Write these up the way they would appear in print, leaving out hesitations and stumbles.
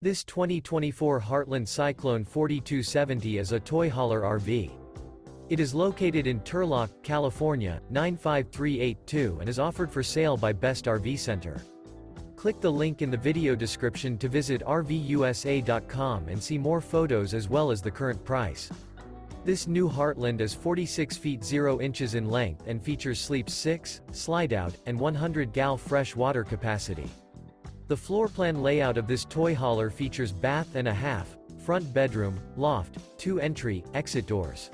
This 2024 Heartland Cyclone 4270 is a toy hauler RV. It is located in Turlock, California, 95382 and is offered for sale by Best RV Center. Click the link in the video description to visit RVUSA.com and see more photos as well as the current price. This new Heartland is 46 feet 0 inches in length and features sleeps 6, Slideout, and 100 gal fresh water capacity. The floor plan layout of this toy hauler features bath and a half, front bedroom, loft, 2 entry, exit doors.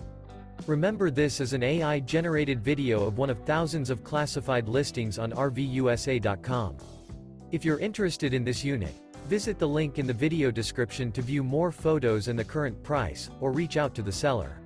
Remember, this is an AI-generated video of one of thousands of classified listings on RVUSA.com. If you're interested in this unit, visit the link in the video description to view more photos and the current price, or reach out to the seller.